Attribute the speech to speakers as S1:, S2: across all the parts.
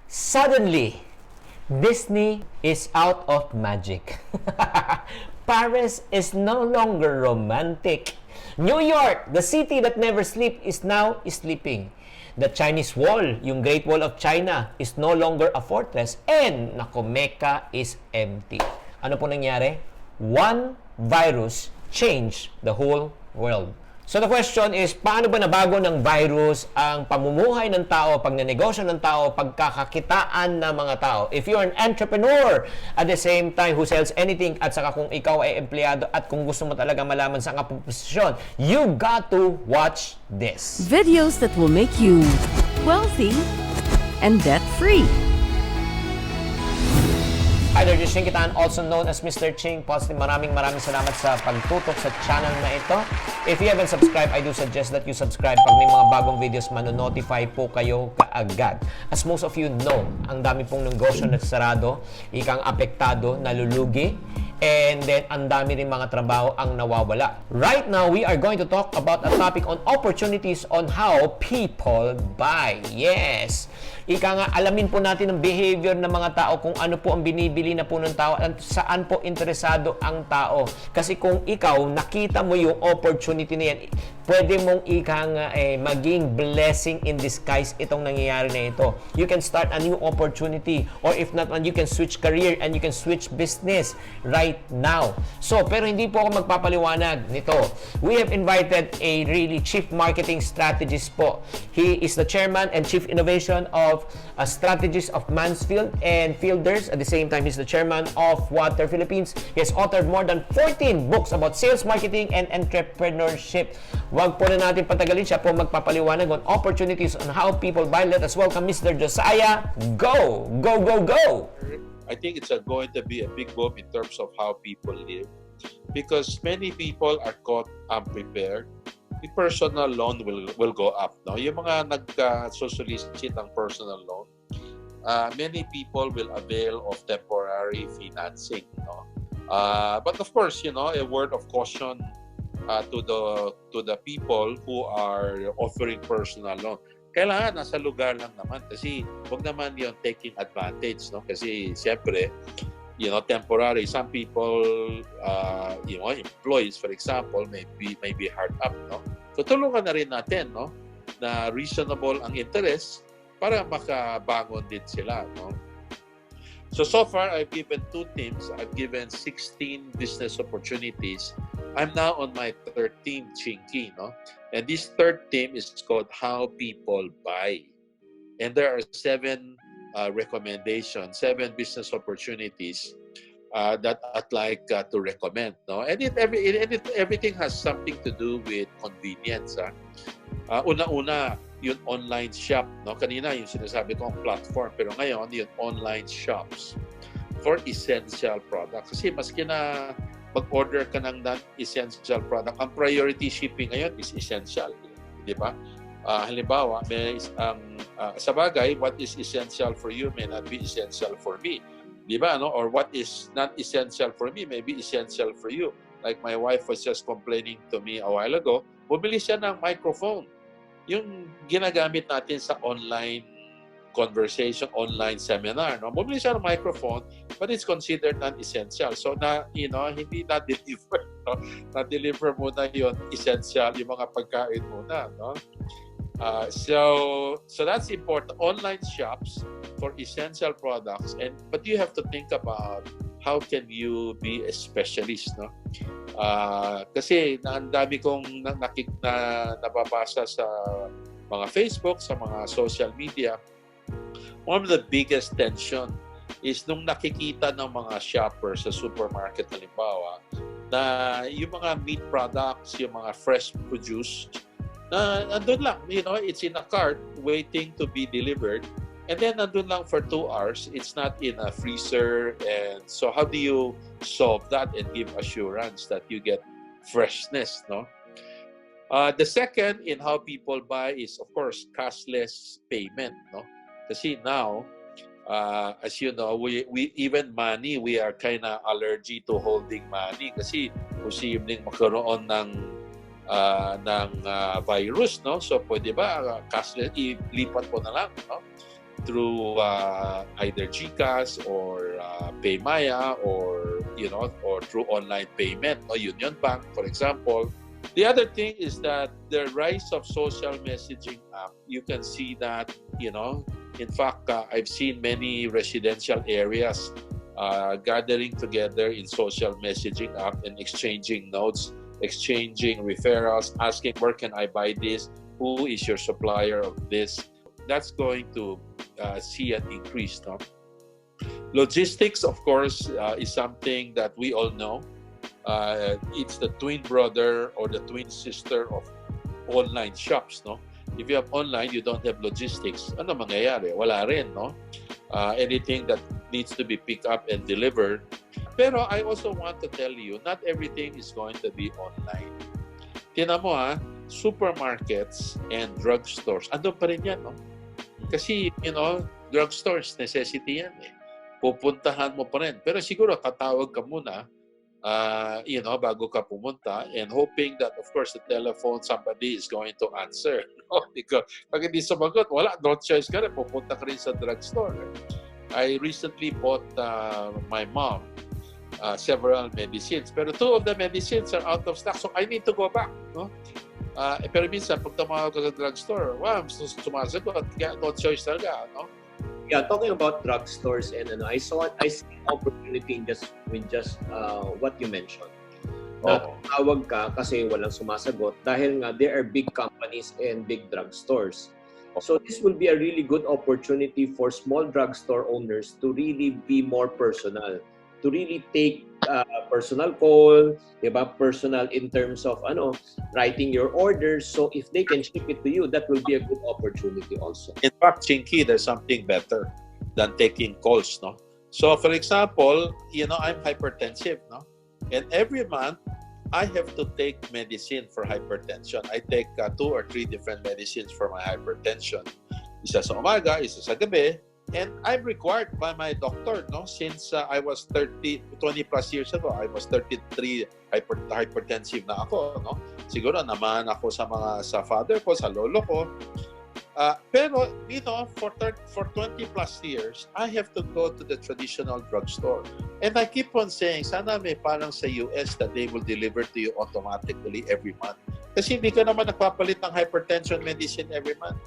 S1: Suddenly, Disney is out of magic. Paris is no longer romantic. New York, the city that never sleeps, is now sleeping. The Chinese Wall, yung Great Wall of China, is no longer a fortress. And, nako, Mecca is empty. Ano po nangyari? One virus changed the whole world. So the question is, paano ba nabago ng virus ang pamumuhay ng tao, pagnenegosyo ng tao, pagkakakitaan ng mga tao? If you're an entrepreneur at the same time who sells anything at saka kung ikaw ay empleyado at kung gusto mo talaga malaman sa nga posisyon, you got to watch this.
S2: Videos that will make you wealthy and debt-free.
S1: Hi there, Ching Kitaan, also known as Mr. Ching. Positive, maraming salamat sa pagtutok sa channel na ito. If you haven't subscribed, I do suggest that you subscribe. Pag may mga bagong videos, manonotify po kayo kaagad. As most of you know, ang dami pong negosyo na sarado, ikang apektado, nalulugi, and then ang dami rin mga trabaho ang nawawala. Right now, we are going to talk about a topic on opportunities on how people buy. Yes! Ika nga, alamin po natin ang behavior ng mga tao, kung ano po ang binibili na po ng tao at saan po interesado ang tao. Kasi kung ikaw, nakita mo yung opportunity na yan, pwede mong maging blessing in disguise itong nangyayari na ito. You can start a new opportunity, or if not, you can switch career and you can switch business right now. So, pero hindi po ako magpapaliwanag nito. We have invited a really chief marketing strategist po. He is the chairman and chief innovation of strategies of Mansfield and Fielders. At the same time, he's the chairman of Water Philippines. He has authored more than 14 books about sales, marketing, and entrepreneurship. Wag po na natin patagalin, siya po magpapaliwanag on opportunities on how people buy. Let us welcome Mr. Josiah. Go! Go, go, go!
S3: I think it's going to be a big boom in terms of how people live, because many people are caught unprepared. The personal loan will go up. No? Yung mga nagka-solicit ng personal loan, many people will avail of temporary financing. No? But of course, a word of caution to the people who are offering personal loan. Kailangan nasa lugar lang naman, kasi huwag naman yung taking advantage, no? Kasi siyempre, temporary. Some people, employees, for example, may be hard up, no? So tulungan na rin natin, no, na reasonable ang interest para makabangon din sila, no? So far, I've given 2 teams. I've given 16 business opportunities. I'm now on my 13th Chinky, no? And this third team is called How People Buy. And there are 7 recommendations, 7 business opportunities that I'd like to recommend, no? And everything has something to do with convenience. Una-una, yung online shop, no? Kanina yung sinasabi ko ang platform, pero ngayon yung online shops for essential products. Kasi maski na mag-order ka ng non-essential product, ang priority shipping ngayon is essential, di ba? Halimbawa, sa bagay, what is essential for you may not be essential for me, di ba? No? Or what is not essential for me may be essential for you. Like my wife was just complaining to me a while ago, bumili siya ng microphone. Yung ginagamit natin sa online conversation, online seminar, no? Bumili siya ng microphone, but it's considered non-essential. So hindi na-deliver, no? Na-deliver muna yung essential, yung mga pagkain muna, no? So that's important. Online shops for essential products, but you have to think about how can you be a specialist, no? Kasi ang dami kong nababasa sa mga Facebook, sa mga social media. One of the biggest tension is nung nakikita ng mga shoppers sa supermarket, halimbawa, na yung mga meat products, yung mga fresh produce, na andun lang, it's in a cart waiting to be delivered, and then nandun lang for 2 hours, it's not in a freezer. And so how do you solve that and give assurance that you get freshness, no? The second in how people buy is, of course, cashless payment, no? Kasi now, as you know, we even money, we are kind of allergy to holding money kasi posibleng magkaroon ng virus, no? So pwede ba cashless, ilipat po na lang, no? through either GCash or Paymaya or or through online payment or Union Bank, for example. The other thing is that the rise of social messaging app, you can see that, in fact, I've seen many residential areas gathering together in social messaging app and exchanging notes, exchanging referrals, asking, where can I buy this? Who is your supplier of this? That's going to see an increase. No? Logistics, of course, is something that we all know. It's the twin brother or the twin sister of online shops, no? If you have online, you don't have logistics. Ano mangyayari? Wala rin, no? Anything that needs to be picked up and delivered. Pero I also want to tell you, not everything is going to be online. Tingnan mo supermarkets and drugstores, andun pa rin yan, no? Kasi, drugstores, necessity yan eh. Pupuntahan mo pa rin. Pero siguro, tatawag ka muna, bago ka pumunta, and hoping that, of course, the telephone, somebody is going to answer. Because pag hindi sumagot, wala, no choice ka rin, pupunta ka rin sa drugstore. I recently bought my mom several medicines, pero 2 of the medicines are out of stock, so I need to go back. No? Pero minsan, pag tumawag ka sa drugstore, sumasagot, kaya no choice talaga. No?
S1: Yeah, talking about drugstores and I see an opportunity in just what you mentioned. Tawag ka kasi walang sumasagot dahil nga there are big companies and big drugstores. So this will be a really good opportunity for small drugstore owners to really be more personal, to really take personal call, diba? Personal in terms of writing your orders. So if they can ship it to you, that will be a good opportunity also.
S3: In fact, Chinky, there's something better than taking calls, no? So for example, I'm hypertensive, no? And every month, I have to take medicine for hypertension. I take 2 or 3 different medicines for my hypertension. Isa sa umaga, isa sa gabi. And I'm required by my doctor, no? Since I was 20 plus years ago, I was 33 hypertensive na ako, no? Siguro naman ako sa father ko, sa lolo ko. Pero, for 20 plus years, I have to go to the traditional drugstore. And I keep on saying, sana may parang sa US that they will deliver to you automatically every month. Kasi hindi ka naman nagpapalit ng hypertension medicine every month.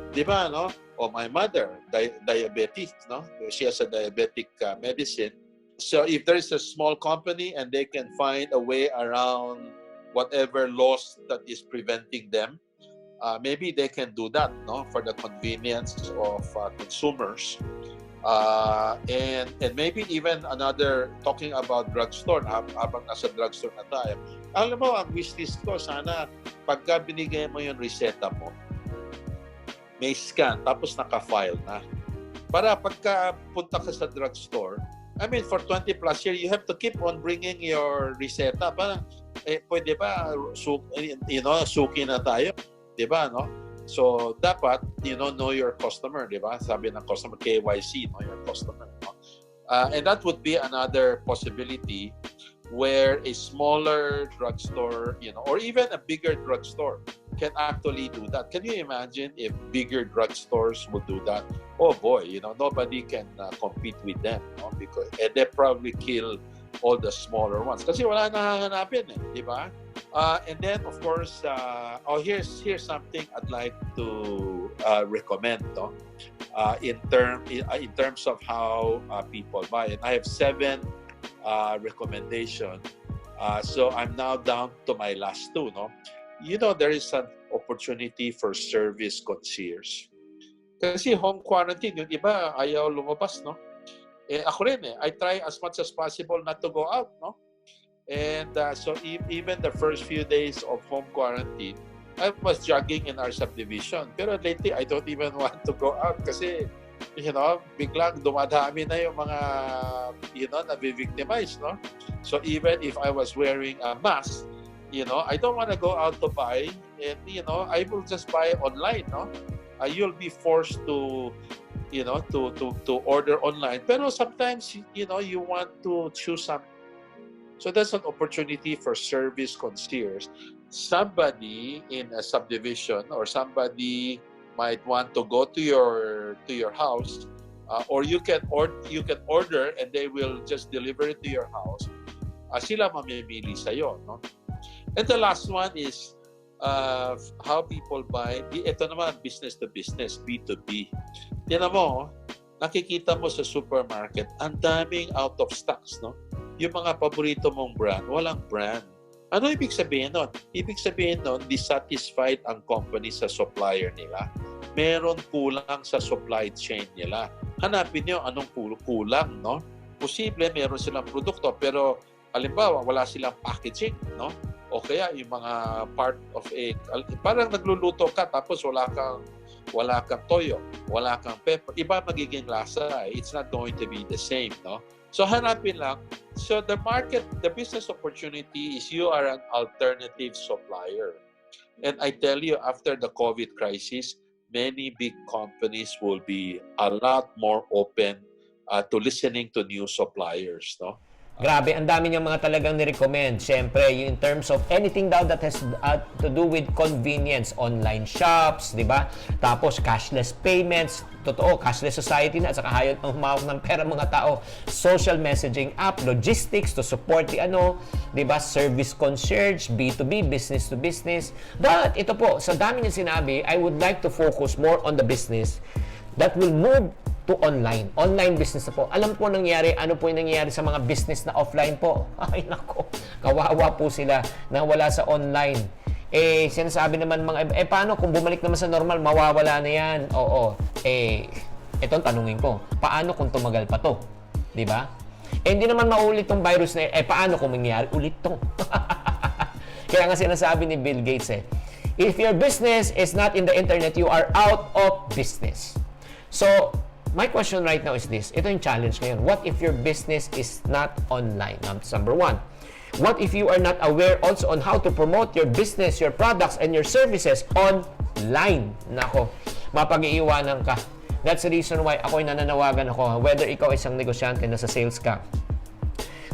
S3: Di ba, no? O my mother, diabetic, no? She has a diabetic medicine. So if there is a small company and they can find a way around whatever laws that is preventing them, maybe they can do that, no? For the convenience of consumers. And maybe even another, talking about drugstore, habang nasa drugstore na tayo, alam mo, ang wishlist ko, sana pagka binigay mo yung reseta mo, may scan, tapos naka-file na. Para pagka punta ka sa drugstore, for 20 plus years, you have to keep on bringing your reseta. Parang, pwede ba, suki na tayo? Diba, no? So, dapat, know your customer, diba? Sabi ng customer, KYC, know your customer. No? And that would be another possibility where a smaller drugstore, or even a bigger drugstore can actually do that. Can you imagine if bigger drugstores would do that? Oh boy, nobody can compete with them, no? Because they probably kill all the smaller ones. Kasi wala nahahanapin, di ba? And then, of course, here's something I'd like to recommend, no? In terms of how people buy. And I have 7 recommendations. So I'm now down to my last 2, no? There is an opportunity for service concierge. Kasi home quarantine, yung iba ayaw lumabas, no? Ako rin I try as much as possible not to go out, no? And so even the first few days of home quarantine, I was jogging in our subdivision. Pero lately, I don't even want to go out kasi, biglang dumadami na yung mga, nabi-victimize, no? So even if I was wearing a mask, I don't want to go out to buy, and I will just buy online, no? You'll be forced to to order online, pero sometimes you want to choose something. So that's an opportunity for service concierge. Somebody in a subdivision or somebody might want to go to your house, or you can order and they will just deliver it to your house. Sila mamimili sa'yo, no? And the last one is how people buy. Ito naman, business to business, B2B. Tignan mo, nakikita mo sa supermarket, ang daming out of stocks, no? Yung mga paborito mong brand, walang brand. Ano ibig sabihin nun? Ibig sabihin nun, dissatisfied ang company sa supplier nila. Meron kulang sa supply chain nila. Hanapin nyo anong kulang, no? Posible meron silang produkto, pero halimbawa, wala silang packaging, no? O kaya yung mga part of parang nagluluto ka tapos wala kang toyo, wala kang pepper. Iba magiging lasa. It's not going to be the same, no? So hanapin lang. So the business opportunity is you are an alternative supplier. And I tell you, after the COVID crisis, many big companies will be a lot more open to listening to new suppliers, no?
S1: Grabe, ang dami niyang mga talagang nirecommend. Siyempre, in terms of anything daw that has to do with convenience, online shops, di ba? Tapos cashless payments, totoo, cashless society na, at saka hayod ang humawak ng pera mga tao. Social messaging app, logistics to support the di ba? Service concierge, B2B, business to business. But ito po, sa dami niyang sinabi, I would like to focus more on the business that will move to online. Online business na po. Alam po nangyari, ano po yung nangyayari sa mga business na offline po. Ay nako, kawawa po sila na wala sa online. Sinasabi naman mga, paano kung bumalik naman sa normal, mawawala na yan? Oo. Itong tanungin ko, paano kung tumagal pa to? Di ba? Hindi naman maulit tong virus na paano kung mangyari ulit to? Kaya nga sinasabi ni Bill Gates if your business is not in the internet, you are out of business. So, my question right now is this. Ito yung challenge ngayon. What if your business is not online? That's number one. What if you are not aware also on how to promote your business, your products, and your services online? Nako, mapag-iiwanan ka. That's the reason why ako'y nananawagan ako. Whether ikaw isang negosyante, nasa sales ka,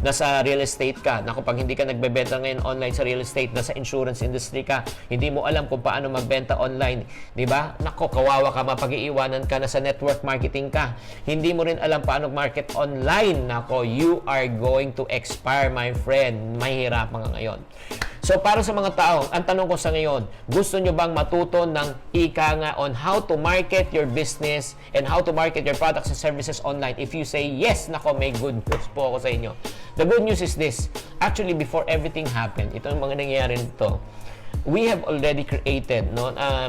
S1: nasa real estate ka, naku, pag hindi ka nagbebenta ngayon online sa real estate, nasa insurance industry ka, hindi mo alam kung paano magbenta online, di ba? Naku, kawawa ka, mapag-iiwanan ka, nasa network marketing ka, hindi mo rin alam paano market online, naku, you are going to expire, my friend. Mahirapan ka ngayon. So, para sa mga tao, ang tanong ko sa ngayon, gusto nyo bang matuto ng ika nga on how to market your business and how to market your products and services online? If you say yes, nako, may good news po ako sa inyo. The good news is this. Actually, before everything happened, ito yung mga nangyayari nito. We have already created,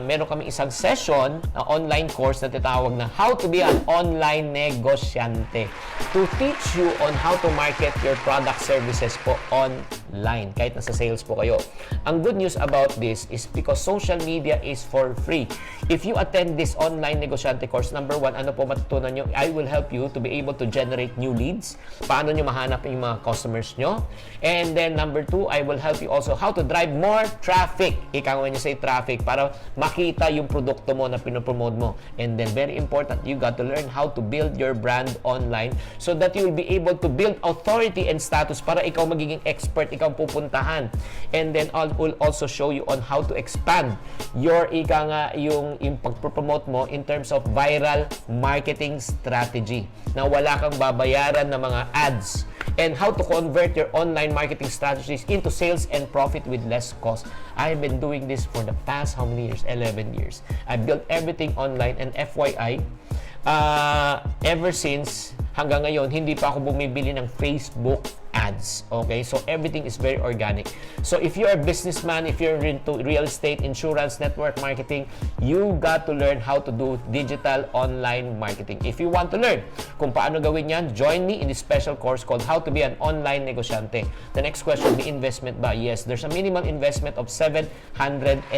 S1: meron kami isang session, online course na tinatawag na How to be an Online Negosyante, to teach you on how to market your product services po online, kahit nasa sales po kayo. Ang good news about this is because social media is for free. If you attend this online negosyante course, number one, ano po matutunan nyo? I will help you to be able to generate new leads. Paano nyo mahanap yung mga customers nyo? And then number two, I will help you also how to drive more traffic. Ikaw when you say traffic, para makita yung produkto mo na pinopromote mo. And then very important, you got to learn how to build your brand online so that you will be able to build authority and status para ikaw magiging expert, ikaw pupuntahan. And then I will also show you on how to expand your yung pagpropromote mo in terms of viral marketing strategy na wala kang babayaran na mga ads, and how to convert your online marketing strategies into sales and profit with less cost. I've been doing this for the past how many years? 11 years. I built everything online, and FYI, ever since hanggang ngayon, hindi pa ako bumibili ng Facebook ads. Okay? So, everything is very organic. So, if you're a businessman, if you're into real estate, insurance, network marketing, you got to learn how to do digital online marketing. If you want to learn kung paano gawin yan, join me in this special course called How to be an Online Negosyante. The next question, may investment ba? Yes, there's a minimum investment of 799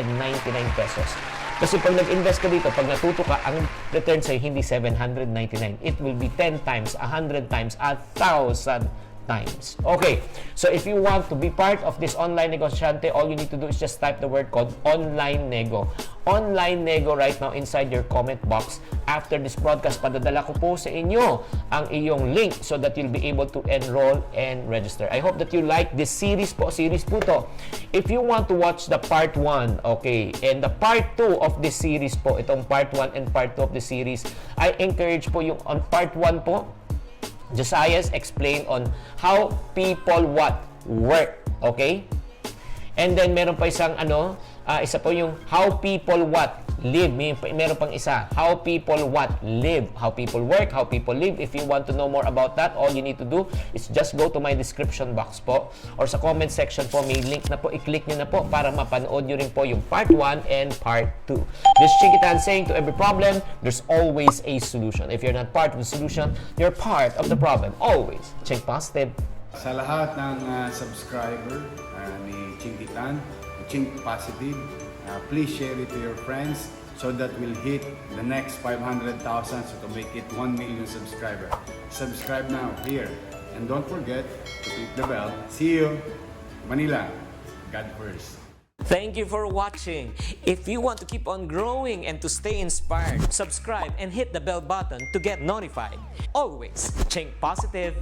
S1: pesos. Kasi pag nag-invest ka dito, pag natuto ka, ang return sa'yo hindi 799. It will be 10 times, 100 times, 1,000 times. Okay, so if you want to be part of this online negosyante, all you need to do is just type the word called online nego. Online nego right now inside your comment box. After this broadcast, padadala ko po sa inyo ang iyong link so that you'll be able to enroll and register. I hope that you like this series po. Series po to. If you want to watch the part 1, okay, and the part 2 of this series po, itong part 1 and part 2 of the series, I encourage po yung on part 1 po, Josiah's explain on how people work, okay? And then meron pa isang isa po yung how people live. Meron pang isa, how people live, how people work, how people live. If you want to know more about that, all you need to do is just go to my description box po or sa comment section po, may link na po, i-click nyo na po para mapanood nyo rin po yung part 1 and part 2. This Chinkitan saying, to every problem, there's always a solution. If you're not part of the solution, you're part of the problem. Always. Chink positive.
S4: Sa lahat ng subscriber ni Chinkitan, Chink Positive, please share it to your friends so that we'll hit the next 500,000 so to make it 1 million subscriber. Subscribe now here and don't forget to click the bell. See you, Manila. God first.
S1: Thank you for watching. If you want to keep on growing and to stay inspired, subscribe and hit the bell button to get notified. Always, Chink Positive.